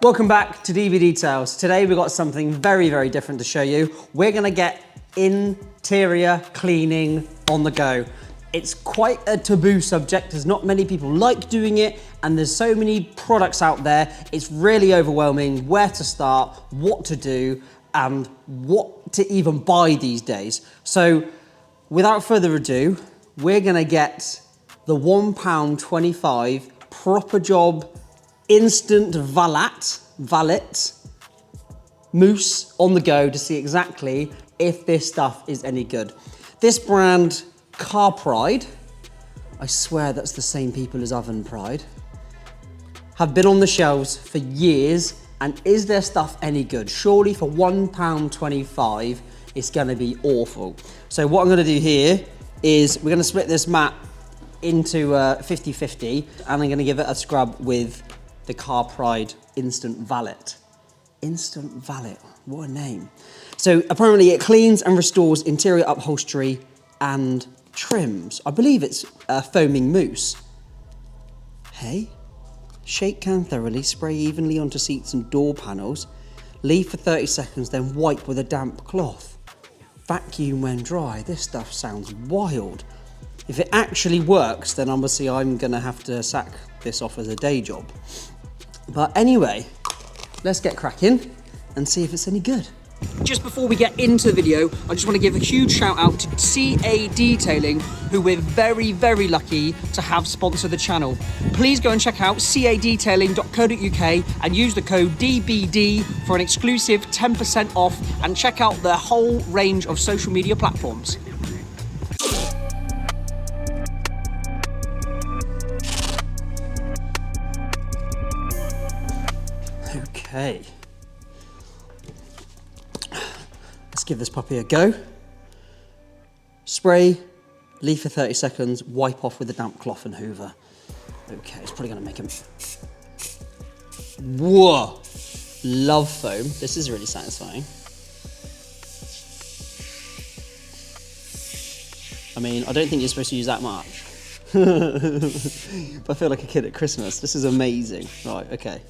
Welcome back to DB Details. Today we've got something very, very different to show you. We're gonna get interior cleaning on the go. It's quite a taboo subject. There's not many people like doing it, and there's so many products out there. It's really overwhelming where to start, what to do, and what to even buy these days. So without further ado, we're gonna get the £1.25 ProperJob Instant Valet mousse on the go to see exactly if this stuff is any good. This brand, CarPride, I swear that's the same people as Oven Pride, have been on the shelves for years, and is their stuff any good? Surely for £1.25 it's gonna be awful. So what I'm gonna do here is we're gonna split this mat into 50-50, and I'm gonna give it a scrub with the CarPride Instant Valet. Instant Valet, what a name. So apparently it cleans and restores interior upholstery and trims. I believe it's a foaming mousse. Hey? Shake can thoroughly, spray evenly onto seats and door panels, leave for 30 seconds, then wipe with a damp cloth. Vacuum when dry. This stuff sounds wild. If it actually works, then obviously I'm gonna have to sack this off as a day job. But anyway, let's get cracking and see if it's any good. Just before we get into the video, I just want to give a huge shout out to CA Detailing, who we're very, very lucky to have sponsor the channel. Please go and check out cadetailing.co.uk and use the code DBD for an exclusive 10% off, and check out their whole range of social media platforms. Okay. Let's give this puppy a go. Spray, leave for 30 seconds, wipe off with a damp cloth and hoover. Okay, it's probably gonna make him... Whoa! Love foam. This is really satisfying. I mean, I don't think you're supposed to use that much. But I feel like a kid at Christmas. This is amazing. Right, okay.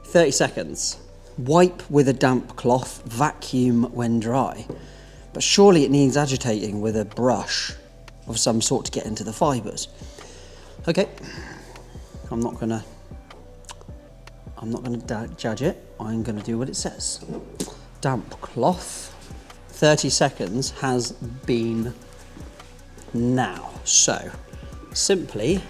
30 seconds. Wipe with a damp cloth, vacuum when dry. But surely it needs agitating with a brush of some sort to get into the fibres. Okay, I'm not gonna judge it. I'm gonna do what it says. Damp cloth. 30 seconds has been now. So, simply,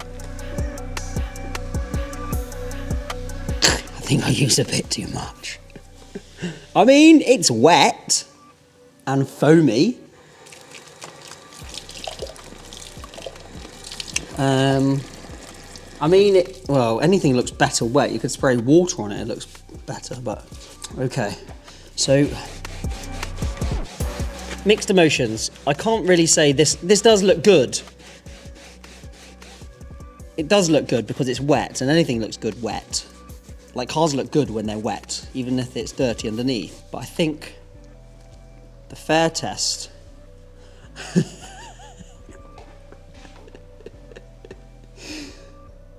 I think I use a bit too much. I mean, it's wet and foamy. I mean, well, anything looks better wet. You could spray water on it, it looks better, but okay. So, mixed emotions. I can't really say this does look good. It does look good because it's wet, and anything looks good wet. Like, cars look good when they're wet, even if it's dirty underneath. But I think the fair test...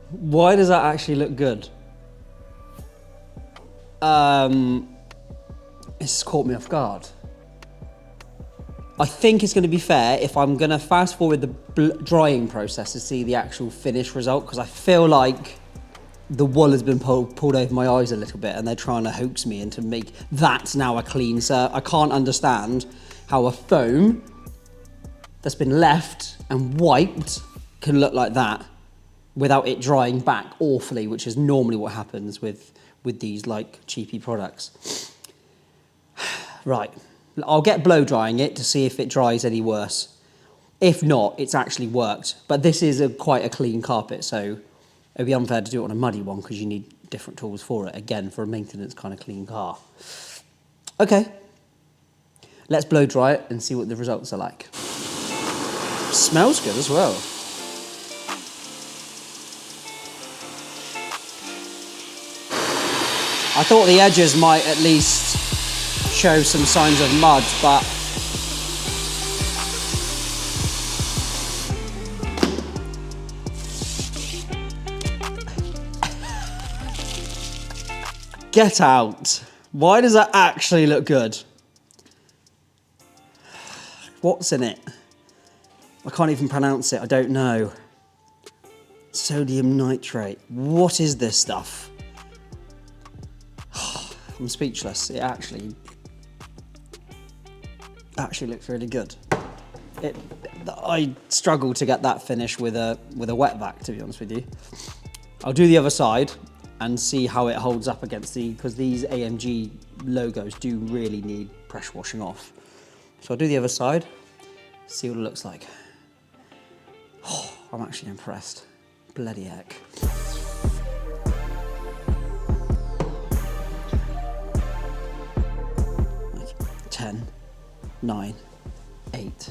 Why does that actually look good? It's caught me off guard. I think it's going to be fair if I'm going to fast forward the drying process to see the actual finished result, because I feel like the wool has been pulled over my eyes a little bit, and they're trying to hoax me into make that now a clean. So I can't understand how a foam that's been left and wiped can look like that without it drying back awfully, which is normally what happens with these like cheapy products. Right, I'll get blow drying it to see if it dries any worse. If not, it's actually worked. But this is quite a clean carpet, so it'd be unfair to do it on a muddy one because you need different tools for it, again, for a maintenance kind of clean car. Okay, let's blow dry it and see what the results are like. Smells good as well. I thought the edges might at least show some signs of mud, but Get out. Why does that actually look good? What's in it? I can't even pronounce it, I don't know. Sodium nitrate. What is this stuff? I'm speechless. It actually looks really good. I struggle to get that finish with a wet vac, to be honest with you. I'll do the other side and see how it holds up against because these AMG logos do really need pressure washing off. So I'll do the other side, see what it looks like. Oh, I'm actually impressed. Bloody heck. Like 10, 9, 8,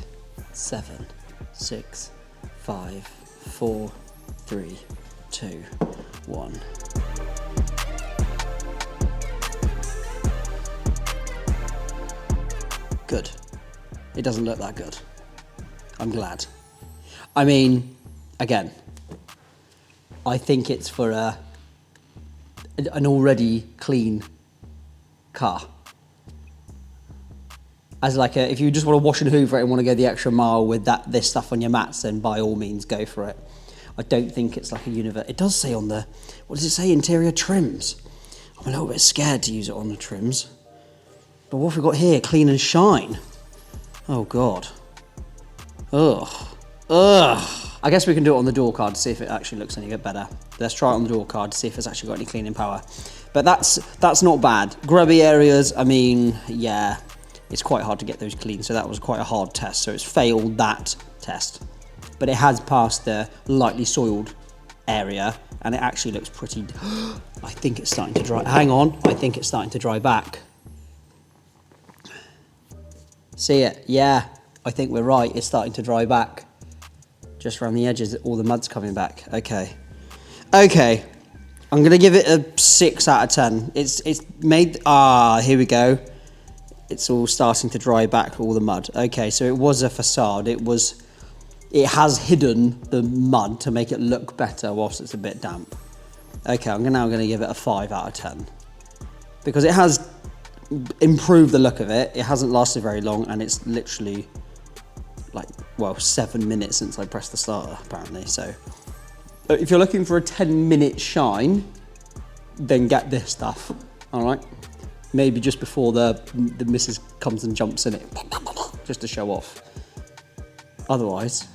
7, 6, 5, 4, 3, 2, 1. Good. It doesn't look that good. I'm glad. I mean, again, I think it's for an already clean car. As like if you just want to wash and hoover it and want to go the extra mile with this stuff on your mats, then by all means go for it. I don't think it's like a universe. It does say on the, what does it say? Interior trims. I'm a little bit scared to use it on the trims. But what have we got here? Clean and shine. Oh God. Ugh. Ugh. I guess we can do it on the door card to see if it actually looks any bit better. Let's try it on the door card to see if it's actually got any cleaning power. But that's not bad. Grubby areas, I mean, yeah, it's quite hard to get those clean. So that was quite a hard test. So it's failed that test. But it has passed the lightly soiled area and it actually looks pretty, I think it's starting to dry. Hang on, I think it's starting to dry back. See it? Yeah, I think we're right. It's starting to dry back. Just around the edges, all the mud's coming back. Okay. Okay. I'm gonna give it a 6 out of 10. It's made, here we go. It's all starting to dry back, all the mud. Okay, so it was a facade. It has hidden the mud to make it look better whilst it's a bit damp. Okay, I'm now gonna give it a 5 out of 10. Because it has improved the look of it. It hasn't lasted very long and it's literally like, well, 7 minutes since I pressed the starter, apparently. So if you're looking for a 10-minute shine, then get this stuff, all right? Maybe just before the missus comes and jumps in it, just to show off. Otherwise,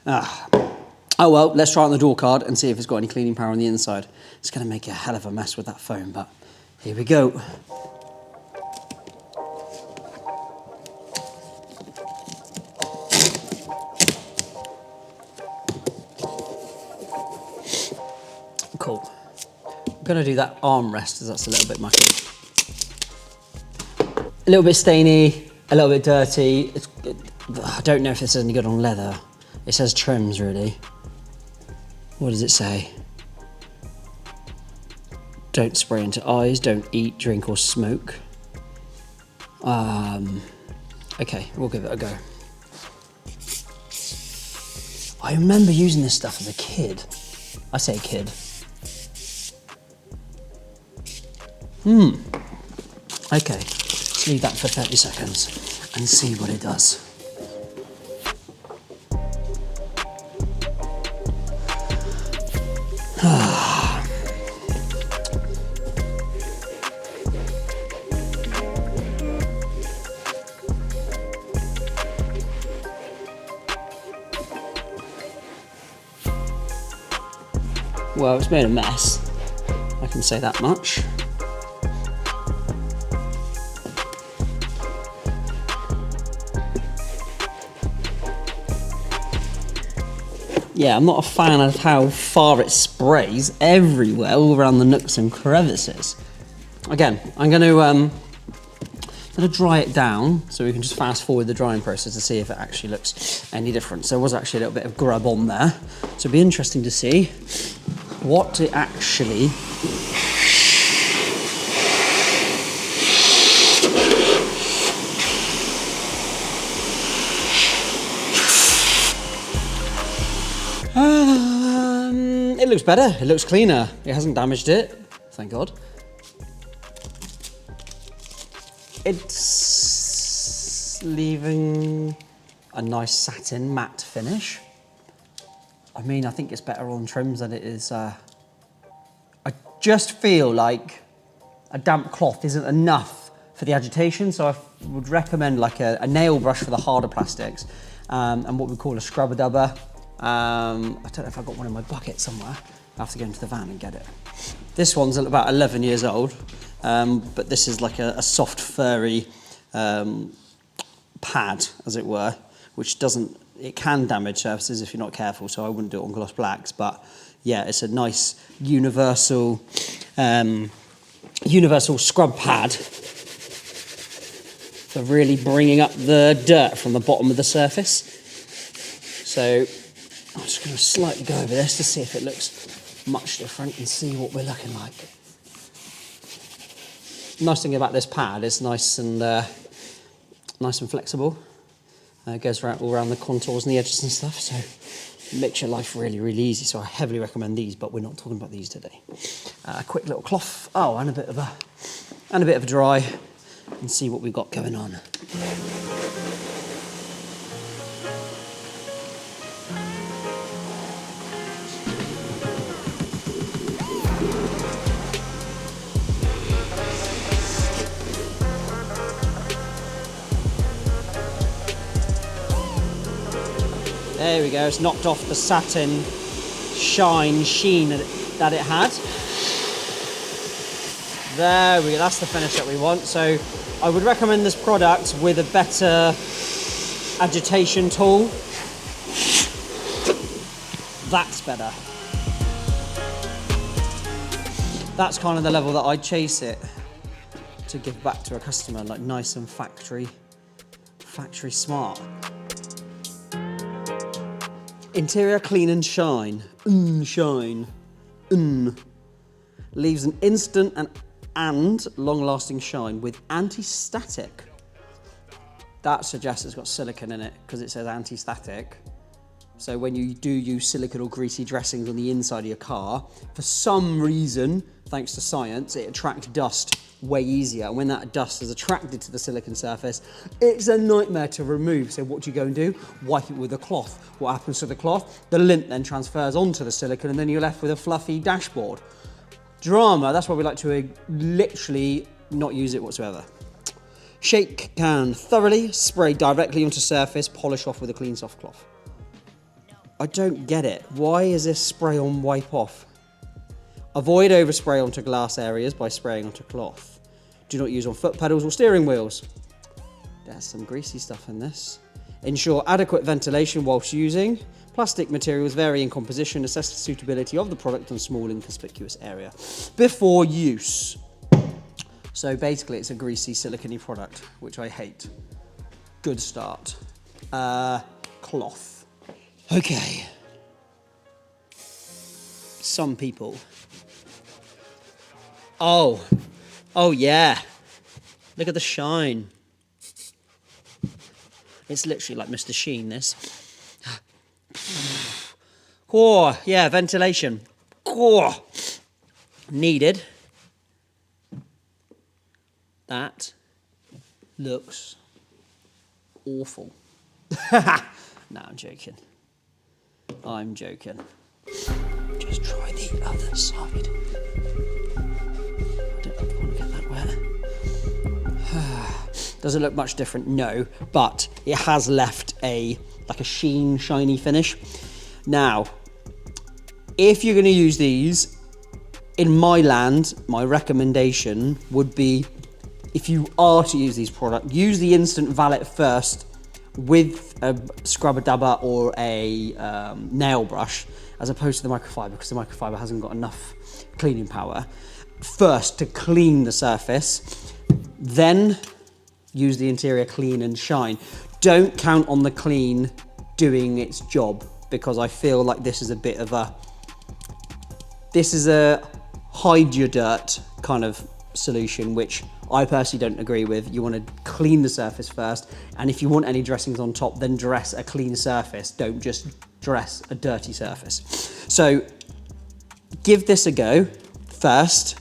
oh well, let's try it on the door card and see if it's got any cleaning power on the inside. It's gonna make a hell of a mess with that foam, but here we go. Cool. I'm gonna do that armrest as that's a little bit mucky. A little bit stainy, a little bit dirty. I don't know if this is any good on leather. It says trims, really. What does it say? Don't spray into eyes, don't eat, drink or smoke. Okay, we'll give it a go. I remember using this stuff as a kid. I say kid. Okay, let's leave that for 30 seconds and see what it does. Well, it's made a mess. I can say that much. Yeah, I'm not a fan of how far it sprays everywhere, all around the nooks and crevices. Again, I'm going to dry it down so we can just fast forward the drying process to see if it actually looks any different. So there was actually a little bit of grub on there. So it'd be interesting to see what it actually it looks better, it looks cleaner, it hasn't damaged it. thank God. It's leaving a nice satin matte finish. I mean, I think it's better on trims than it is. I just feel like a damp cloth isn't enough for the agitation, so I would recommend like a nail brush for the harder plastics and what we call a scrubber dubber. I don't know if I've got one in my bucket somewhere. I have to go into the van and get it. This one's about 11 years old, but this is like a soft, furry pad, as it were, which it can damage surfaces if you're not careful, so I wouldn't do it on gloss blacks, but yeah, it's a nice universal scrub pad for really bringing up the dirt from the bottom of the surface. So I'm just going to slightly go over this to see if it looks much different and see what we're looking like. Nice thing about this pad is nice and flexible. It goes all around the contours and the edges and stuff, so it makes your life really, really easy. So I heavily recommend these, but we're not talking about these today. A quick little cloth, and a bit of a dry, and see what we've got going on. There we go, it's knocked off the satin sheen that it had. There we go, that's the finish that we want. So I would recommend this product with a better agitation tool. That's better. That's kind of the level that I'd chase it to give back to a customer, like nice and factory smart. Interior Clean and Shine. Shine. Leaves an instant and long-lasting shine with anti-static. That suggests it's got silicone in it because it says anti-static. So when you do use silicone or greasy dressings on the inside of your car, for some reason, thanks to science, it attracts dust way easier. And when that dust is attracted to the silicone surface, it's a nightmare to remove. So what do you go and do? Wipe it with a cloth. What happens to the cloth? The lint then transfers onto the silicone and then you're left with a fluffy dashboard. Drama, that's why we like to literally not use it whatsoever. Shake can thoroughly, spray directly onto surface, polish off with a clean soft cloth. I don't get it. Why is this spray on wipe off? Avoid overspray onto glass areas by spraying onto cloth. Do not use on foot pedals or steering wheels. There's some greasy stuff in this. Ensure adequate ventilation whilst using. Plastic materials vary in composition. Assess the suitability of the product on small inconspicuous area before use. So basically it's a greasy silicone product, which I hate. Good start. Cloth. Okay. Some people. Oh yeah. Look at the shine. It's literally like Mr. Sheen, this. Oh, yeah, ventilation. Oh, needed. That looks awful. No, I'm joking. I'm joking. Just try the other side. I don't want to get that wet. Does it look much different? No, but it has left like a shiny finish. Now, if you're going to use these, in my land, my recommendation would be, if you are to use these products, use the instant valet first with a scrubber dabber or a nail brush, as opposed to the microfiber, because the microfiber hasn't got enough cleaning power. First, to clean the surface, then use the Interior Clean and Shine. Don't count on the clean doing its job, because I feel like this is a bit of a hide your dirt kind of solution, which I personally don't agree with. You want to clean the surface first, and if you want any dressings on top, then dress a clean surface. Don't just dress a dirty surface. So give this a go first,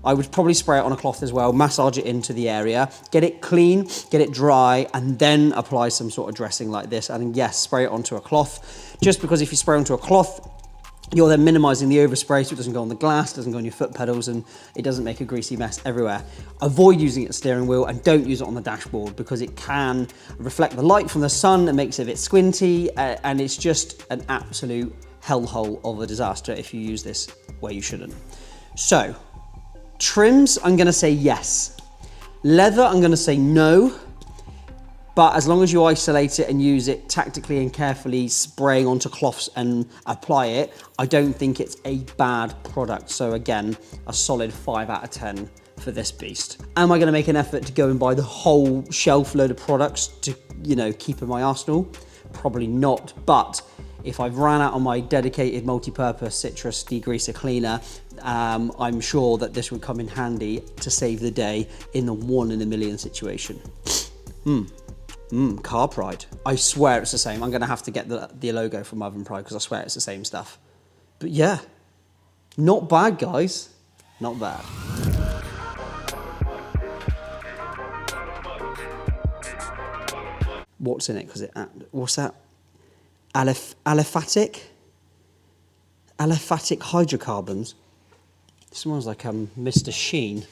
I would probably spray it on a cloth as well, massage it into the area, get it clean, get it dry, and then apply some sort of dressing like this. And yes, spray it onto a cloth, just because if you spray onto a cloth, you're then minimizing the overspray so it doesn't go on the glass, doesn't go on your foot pedals, and it doesn't make a greasy mess everywhere. Avoid using it at the steering wheel, and don't use it on the dashboard because it can reflect the light from the sun and makes it a bit squinty, and it's just an absolute hellhole of a disaster if you use this where you shouldn't. So, trims, I'm gonna say yes. Leather, I'm gonna say no. But as long as you isolate it and use it tactically and carefully, spraying onto cloths and apply it, I don't think it's a bad product. So again, a solid 5 out of 10 for this beast. Am I gonna make an effort to go and buy the whole shelf load of products to, you know, keep in my arsenal? Probably not, but if I've ran out on my dedicated multi-purpose citrus degreaser cleaner, I'm sure that this would come in handy to save the day in the 1 in a million situation. CarPride. I swear it's the same. I'm going to have to get the logo from Oven Pride because I swear it's the same stuff. But yeah, not bad, guys. Not bad. What's in it? Because what's that? Aliphatic hydrocarbons. It smells like Mr. Sheen.